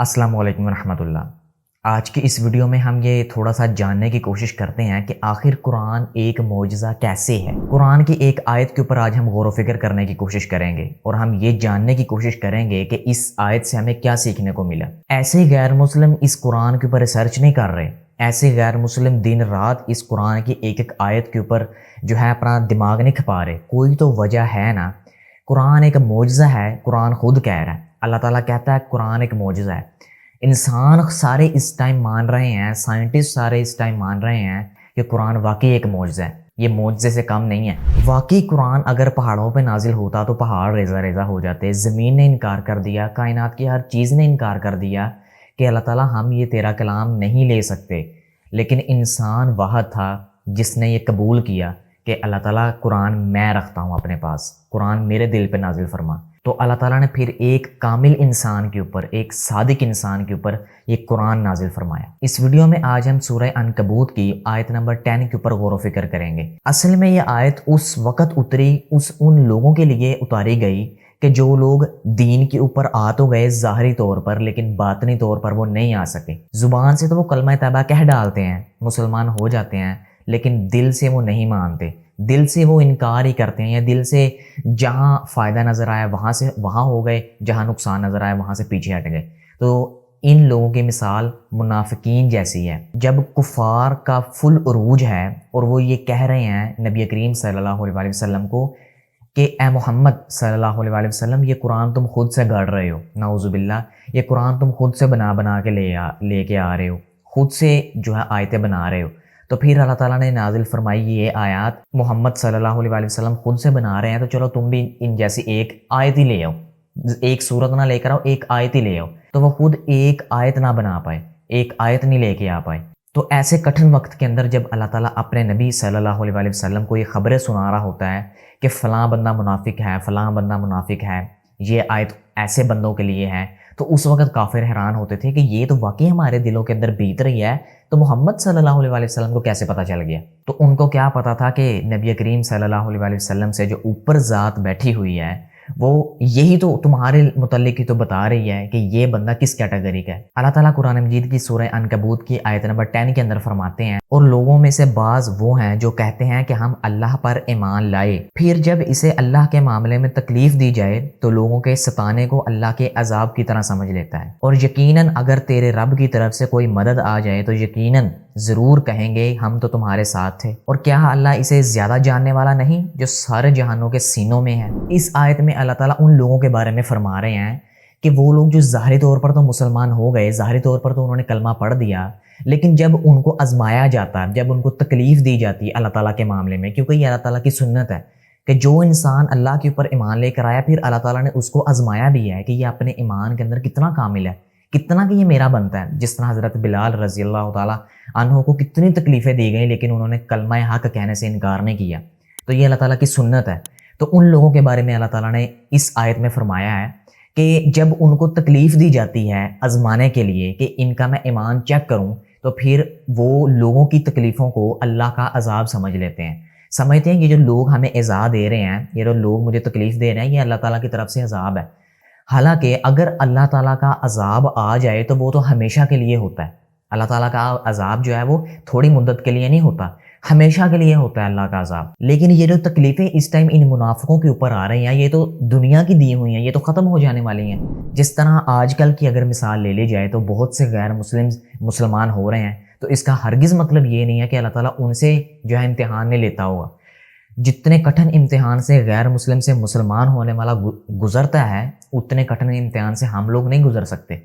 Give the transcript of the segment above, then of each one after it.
السلام علیکم ورحمۃ اللہ۔ آج کی اس ویڈیو میں ہم یہ تھوڑا سا جاننے کی کوشش کرتے ہیں کہ آخر قرآن ایک معجزہ کیسے ہے۔ قرآن کی ایک آیت کے اوپر آج ہم غور و فکر کرنے کی کوشش کریں گے اور ہم یہ جاننے کی کوشش کریں گے کہ اس آیت سے ہمیں کیا سیکھنے کو ملا۔ ایسے غیر مسلم اس قرآن کے اوپر ریسرچ نہیں کر رہے، ایسے غیر مسلم دن رات اس قرآن کی ایک ایک آیت کے اوپر جو ہے اپنا دماغ نہیں کھپا رہے۔ کوئی تو وجہ ہے نا۔ قرآن ایک معجزہ ہے، قرآن خود کہہ رہا ہے، اللہ تعالیٰ کہتا ہے قرآن ایک معجزہ ہے۔ انسان سارے اس ٹائم مان رہے ہیں، سائنٹسٹ سارے اس ٹائم مان رہے ہیں کہ قرآن واقعی ایک معجزہ ہے، یہ معجزے سے کم نہیں ہے۔ واقعی قرآن اگر پہاڑوں پہ نازل ہوتا تو پہاڑ ریزہ ریزہ ہو جاتے، زمین نے انکار کر دیا، کائنات کی ہر چیز نے انکار کر دیا کہ اللہ تعالیٰ ہم یہ تیرا کلام نہیں لے سکتے۔ لیکن انسان واحد تھا جس نے یہ قبول کیا کہ اللہ تعالیٰ قرآن میں رکھتا ہوں اپنے پاس، قرآن میرے دل پہ نازل فرما۔ تو اللہ تعالیٰ نے پھر ایک کامل انسان کے اوپر، ایک صادق انسان کے اوپر یہ قرآن نازل فرمایا۔ اس ویڈیو میں آج ہم سورہ عنکبوت کی آیت نمبر 10 کے اوپر غور و فکر کریں گے۔ اصل میں یہ آیت اس وقت اتری، ان لوگوں کے لیے اتاری گئی کہ جو لوگ دین کے اوپر آ تو گئے ظاہری طور پر، لیکن باطنی طور پر وہ نہیں آ سکے۔ زبان سے تو وہ کلمہ طیبہ کہہ ڈالتے ہیں، مسلمان ہو جاتے ہیں، لیکن دل سے وہ نہیں مانتے، دل سے وہ انکار ہی کرتے ہیں، یا دل سے جہاں فائدہ نظر آیا وہاں ہو گئے، جہاں نقصان نظر آیا وہاں سے پیچھے ہٹ گئے۔ تو ان لوگوں کی مثال منافقین جیسی ہے۔ جب کفار کا فل عروج ہے اور وہ یہ کہہ رہے ہیں نبی کریم صلی اللہ علیہ وسلم کو کہ اے محمد صلی اللہ علیہ وسلم، یہ قرآن تم خود سے گڑھ رہے ہو، نعوذ باللہ، یہ قرآن تم خود سے بنا کے لے کے آ رہے ہو، خود سے جو ہے آیتیں بنا رہے ہو۔ تو پھر اللہ تعالیٰ نے نازل فرمائی یہ آیات، محمد صلی اللہ علیہ وسلم خود سے بنا رہے ہیں تو چلو تم بھی ان جیسی ایک آیت ہی لے آؤ، ایک سورت نہ لے کر آؤ، ایک آیت ہی لے آؤ۔ تو وہ خود ایک آیت نہ بنا پائے، ایک آیت نہیں لے کے آ پائے۔ تو ایسے کٹھن وقت کے اندر جب اللہ تعالیٰ اپنے نبی صلی اللہ علیہ وسلم کو یہ خبریں سنا رہا ہوتا ہے کہ فلاں بندہ منافق ہے، فلاں بندہ منافق ہے، یہ آیت ایسے بندوں کے لیے ہے، تو اس وقت کافر حیران ہوتے تھے کہ یہ تو واقعی ہمارے دلوں کے اندر بیت رہی ہے، تو محمد صلی اللہ علیہ وسلم کو کیسے پتہ چل گیا؟ تو ان کو کیا پتا تھا کہ نبی کریم صلی اللہ علیہ وسلم سے جو اوپر ذات بیٹھی ہوئی ہے وہ یہی تو تمہارے متعلق ہی تو بتا رہی ہے کہ یہ بندہ کس کیٹیگری کا ہے۔ اللہ تعالیٰ قرآن مجید کی سورہ عنکبوت کی آیت نمبر 10 کے اندر فرماتے ہیں، اور لوگوں میں سے بعض وہ ہیں جو کہتے ہیں کہ ہم اللہ پر ایمان لائے، پھر جب اسے اللہ کے معاملے میں تکلیف دی جائے تو لوگوں کے ستانے کو اللہ کے عذاب کی طرح سمجھ لیتا ہے، اور یقیناً اگر تیرے رب کی طرف سے کوئی مدد آ جائے تو یقیناً ضرور کہیں گے ہم تو تمہارے ساتھ تھے۔ اور کیا اللہ اسے زیادہ جاننے والا نہیں جو سارے جہانوں کے سینوں میں ہے؟ اس آیت میں اللہ تعالیٰ ان لوگوں کے بارے میں فرما رہے ہیں کہ وہ لوگ جو ظاہری طور پر تو مسلمان ہو گئے، ظاہری طور پر تو انہوں نے کلمہ پڑھ دیا، لیکن جب ان کو آزمایا جاتا ہے، جب ان کو تکلیف دی جاتی ہے اللہ تعالیٰ کے معاملے میں، کیونکہ یہ اللہ تعالیٰ کی سنت ہے کہ جو انسان اللہ کے اوپر ایمان لے کر آیا پھر اللہ تعالیٰ نے اس کو آزمایا بھی ہے کہ یہ اپنے ایمان کے اندر کتنا کامل ہے، کتنا کہ یہ میرا بنتا ہے۔ جس طرح حضرت بلال رضی اللہ تعالیٰ عنہ کو کتنی تکلیفیں دی گئیں لیکن انہوں نے کلمہ حق کہنے سے انکار نہیں کیا۔ تو یہ اللہ تعالیٰ کی سنت ہے۔ تو ان لوگوں کے بارے میں اللہ تعالیٰ نے اس آیت میں فرمایا ہے کہ جب ان کو تکلیف دی جاتی ہے آزمانے کے لیے کہ ان کا میں ایمان چیک کروں، تو پھر وہ لوگوں کی تکلیفوں کو اللہ کا عذاب سمجھ لیتے ہیں، سمجھتے ہیں کہ یہ جو لوگ ہمیں ایذا دے رہے ہیں، یہ جو لوگ مجھے تکلیف دے رہے ہیں، یہ اللہ تعالیٰ کی طرف سے عذاب ہے۔ حالانکہ اگر اللہ تعالیٰ کا عذاب آ جائے تو وہ تو ہمیشہ کے لیے ہوتا ہے۔ اللہ تعالیٰ کا عذاب جو ہے وہ تھوڑی مدت کے لیے نہیں ہوتا، ہمیشہ کے لیے ہوتا ہے اللہ کا عذاب۔ لیکن یہ جو تکلیفیں اس ٹائم ان منافقوں کے اوپر آ رہی ہیں یہ تو دنیا کی دی ہوئی ہیں، یہ تو ختم ہو جانے والی ہیں۔ جس طرح آج کل کی اگر مثال لے لی جائے تو بہت سے غیر مسلمان ہو رہے ہیں، تو اس کا ہرگز مطلب یہ نہیں ہے کہ اللہ تعالیٰ ان سے جو ہے امتحان نہیں لیتا ہوگا۔ جتنے کٹھن امتحان سے غیر مسلم سے مسلمان ہونے والا گزرتا ہے، اتنے کٹھن امتحان سے ہم لوگ نہیں گزر سکتے۔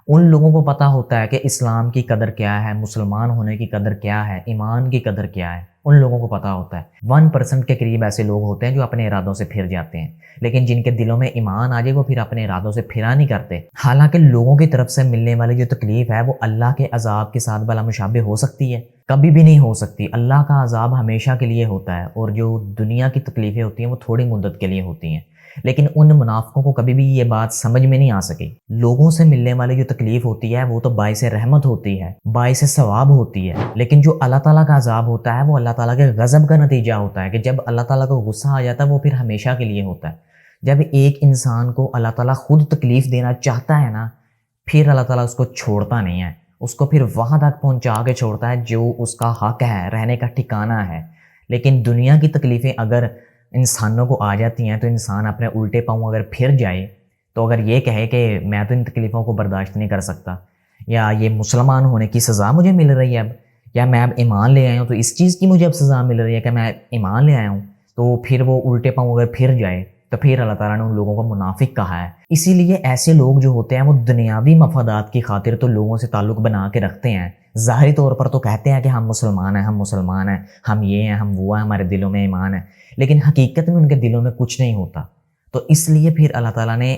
ان لوگوں کو پتہ ہوتا ہے کہ اسلام کی قدر کیا ہے، مسلمان ہونے کی قدر کیا ہے، ایمان کی قدر کیا ہے، ان لوگوں کو پتہ ہوتا ہے۔ 1% کے قریب ایسے لوگ ہوتے ہیں جو اپنے ارادوں سے پھر جاتے ہیں، لیکن جن کے دلوں میں ایمان آ جائے وہ پھر اپنے ارادوں سے پھرا نہیں کرتے۔ حالانکہ لوگوں کی طرف سے ملنے والی جو تکلیف ہے وہ اللہ کے عذاب کے ساتھ بلا مشابہ ہو سکتی ہے؟ کبھی بھی نہیں ہو سکتی۔ اللہ کا عذاب ہمیشہ کے لیے ہوتا ہے، اور جو دنیا کی تکلیفیں ہوتی ہیں وہ تھوڑی مدت کے لیے ہوتی ہیں۔ لیکن ان منافقوں کو کبھی بھی یہ بات سمجھ میں نہیں آ سکی۔ لوگوں سے ملنے والی جو تکلیف ہوتی ہے وہ تو باعث رحمت ہوتی ہے، باعث ثواب ہوتی ہے، لیکن جو اللہ تعالیٰ کا عذاب ہوتا ہے وہ اللہ تعالیٰ کے غضب کا نتیجہ ہوتا ہے کہ جب اللہ تعالیٰ کو غصہ آ جاتا ہے وہ پھر ہمیشہ کے لیے ہوتا ہے۔ جب ایک انسان کو اللہ تعالیٰ خود تکلیف دینا چاہتا ہے نا، پھر اللہ تعالیٰ اس کو چھوڑتا نہیں ہے، اس کو پھر وہاں تک پہنچا کے چھوڑتا ہے جو اس کا حق ہے، رہنے کا ٹھکانہ ہے۔ لیکن دنیا کی تکلیفیں اگر انسانوں کو آ جاتی ہیں تو انسان اپنے الٹے پاؤں اگر پھر جائے، تو اگر یہ کہے کہ میں تو ان تکلیفوں کو برداشت نہیں کر سکتا، یا یہ مسلمان ہونے کی سزا مجھے مل رہی ہے اب، یا میں اب ایمان لے آیا ہوں تو اس چیز کی مجھے اب سزا مل رہی ہے کہ میں ایمان لے آیا ہوں، تو پھر وہ الٹے پاؤں اگر پھر جائے تو پھر اللہ تعالیٰ نے ان لوگوں کو منافق کہا ہے۔ اسی لیے ایسے لوگ جو ہوتے ہیں وہ دنیاوی مفادات کی خاطر تو لوگوں سے تعلق بنا کے رکھتے ہیں، ظاہری طور پر تو کہتے ہیں کہ ہم مسلمان ہیں، ہم مسلمان ہیں، ہم یہ ہیں، ہم وہ ہیں، ہمارے دلوں میں ایمان ہے، لیکن حقیقت میں ان کے دلوں میں کچھ نہیں ہوتا۔ تو اس لیے پھر اللہ تعالیٰ نے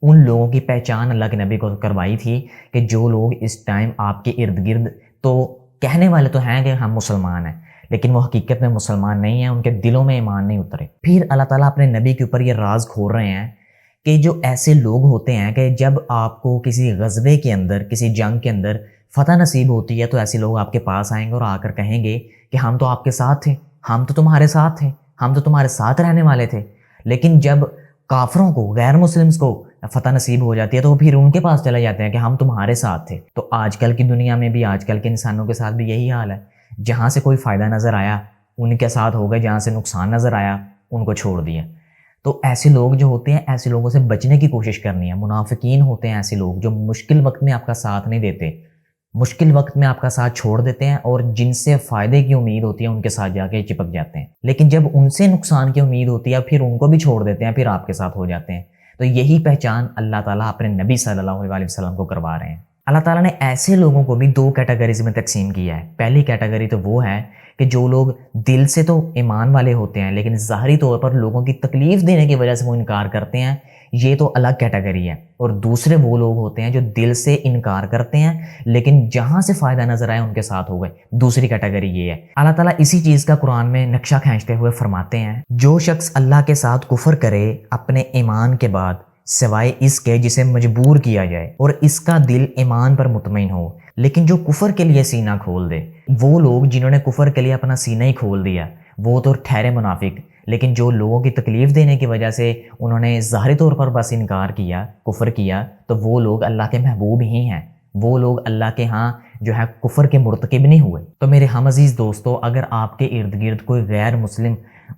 ان لوگوں کی پہچان اللہ کے نبی کو کروائی تھی کہ جو لوگ اس ٹائم آپ کے ارد گرد تو کہنے والے تو ہیں کہ ہم مسلمان ہیں، لیکن وہ حقیقت میں مسلمان نہیں ہیں، ان کے دلوں میں ایمان نہیں اترے۔ پھر اللہ تعالیٰ اپنے نبی کے اوپر یہ راز کھول رہے ہیں کہ جو ایسے لوگ ہوتے ہیں کہ جب آپ کو کسی غزوے کے اندر، کسی جنگ کے اندر فتح نصیب ہوتی ہے تو ایسے لوگ آپ کے پاس آئیں گے اور آ کر کہیں گے کہ ہم تو آپ کے ساتھ تھے، ہم تو تمہارے ساتھ تھے، ہم تو تمہارے ساتھ رہنے والے تھے۔ لیکن جب کافروں کو، غیر مسلمز کو فتح نصیب ہو جاتی ہے تو وہ پھر ان کے پاس چلے جاتے ہیں کہ ہم تمہارے ساتھ تھے۔ تو آج کل کی دنیا میں بھی، آج کل کے انسانوں کے ساتھ بھی یہی حال ہے، جہاں سے کوئی فائدہ نظر آیا ان کے ساتھ ہو گئے، جہاں سے نقصان نظر آیا ان کو چھوڑ دیا۔ تو ایسے لوگ جو ہوتے ہیں، ایسے لوگوں سے بچنے کی کوشش کرنی ہے۔ منافقین ہوتے ہیں ایسے لوگ جو مشکل وقت میں آپ کا ساتھ نہیں دیتے، مشکل وقت میں آپ کا ساتھ چھوڑ دیتے ہیں، اور جن سے فائدے کی امید ہوتی ہے ان کے ساتھ جا کے چپک جاتے ہیں، لیکن جب ان سے نقصان کی امید ہوتی ہے پھر ان کو بھی چھوڑ دیتے ہیں، پھر آپ کے ساتھ ہو جاتے ہیں۔ تو یہی پہچان اللہ تعالیٰ اپنے نبی صلی اللہ علیہ وسلم کو کروا رہے ہیں۔ اللہ تعالیٰ نے ایسے لوگوں کو بھی دو کیٹیگریز میں تقسیم کیا ہے۔ پہلی کیٹیگری تو وہ ہے کہ جو لوگ دل سے تو ایمان والے ہوتے ہیں لیکن ظاہری طور پر لوگوں کی تکلیف دینے کی وجہ سے وہ انکار کرتے ہیں، یہ تو الگ کیٹیگری ہے۔ اور دوسرے وہ لوگ ہوتے ہیں جو دل سے انکار کرتے ہیں لیکن جہاں سے فائدہ نظر آئے ان کے ساتھ ہو گئے، دوسری کیٹیگری یہ ہے۔ اللہ تعالیٰ اسی چیز کا قرآن میں نقشہ کھینچتے ہوئے فرماتے ہیں، جو شخص اللہ کے ساتھ کفر کرے اپنے ایمان کے بعد سوائے اس کے جسے مجبور کیا جائے، اور اس کا دل ایمان پر مطمئن ہو، لیکن جو کفر کے لیے سینہ کھول دے، وہ لوگ جنہوں نے کفر کے لیے اپنا سینہ ہی کھول دیا وہ تو ٹھہرے منافق، لیکن جو لوگوں کی تکلیف دینے کی وجہ سے انہوں نے ظاہری طور پر بس انکار کیا، کفر کیا، تو وہ لوگ اللہ کے محبوب ہی ہیں، وہ لوگ اللہ کے ہاں جو ہے کفر کے مرتکب نہیں ہوئے۔ تو میرے ہم عزیز دوستو، اگر آپ کے ارد گرد کوئی غیر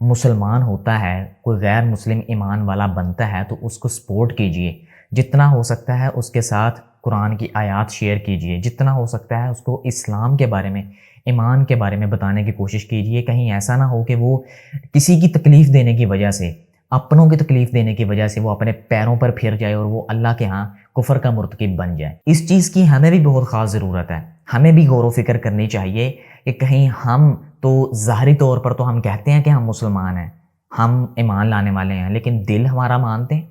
مسلمان ہوتا ہے، کوئی غیر مسلم ایمان والا بنتا ہے، تو اس کو سپورٹ کیجئے، جتنا ہو سکتا ہے اس کے ساتھ قرآن کی آیات شیئر کیجئے، جتنا ہو سکتا ہے اس کو اسلام کے بارے میں، ایمان کے بارے میں بتانے کی کوشش کیجئے۔ کہیں ایسا نہ ہو کہ وہ کسی کی تکلیف دینے کی وجہ سے، اپنوں کی تکلیف دینے کی وجہ سے وہ اپنے پیروں پر پھر جائے اور وہ اللہ کے ہاں کفر کا مرتکب بن جائے۔ اس چیز کی ہمیں بھی بہت خاص ضرورت ہے، ہمیں بھی غور و فکر کرنی چاہیے کہ کہیں ہم تو ظاہری طور پر تو ہم کہتے ہیں کہ ہم مسلمان ہیں، ہم ایمان لانے والے ہیں، لیکن دل ہمارا مانتے ہیں؟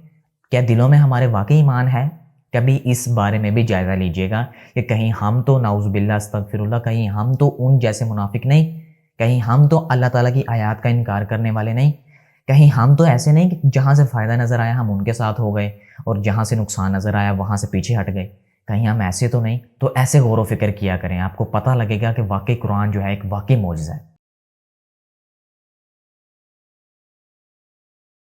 کیا دلوں میں ہمارے واقعی ایمان ہے؟ کبھی اس بارے میں بھی جائزہ لیجئے گا کہ کہیں ہم تو نعوذ باللہ استغفر اللہ، کہیں ہم تو ان جیسے منافق نہیں، کہیں ہم تو اللہ تعالیٰ کی آیات کا انکار کرنے والے نہیں، کہیں ہم تو ایسے نہیں کہ جہاں سے فائدہ نظر آیا ہم ان کے ساتھ ہو گئے اور جہاں سے نقصان نظر آیا وہاں سے پیچھے ہٹ گئے، کہیں ہم ایسے تو نہیں۔ تو ایسے غور و فکر کیا کریں، آپ کو پتہ لگے گا کہ واقعی قرآن جو ہے ایک واقعی معجزہ ہے۔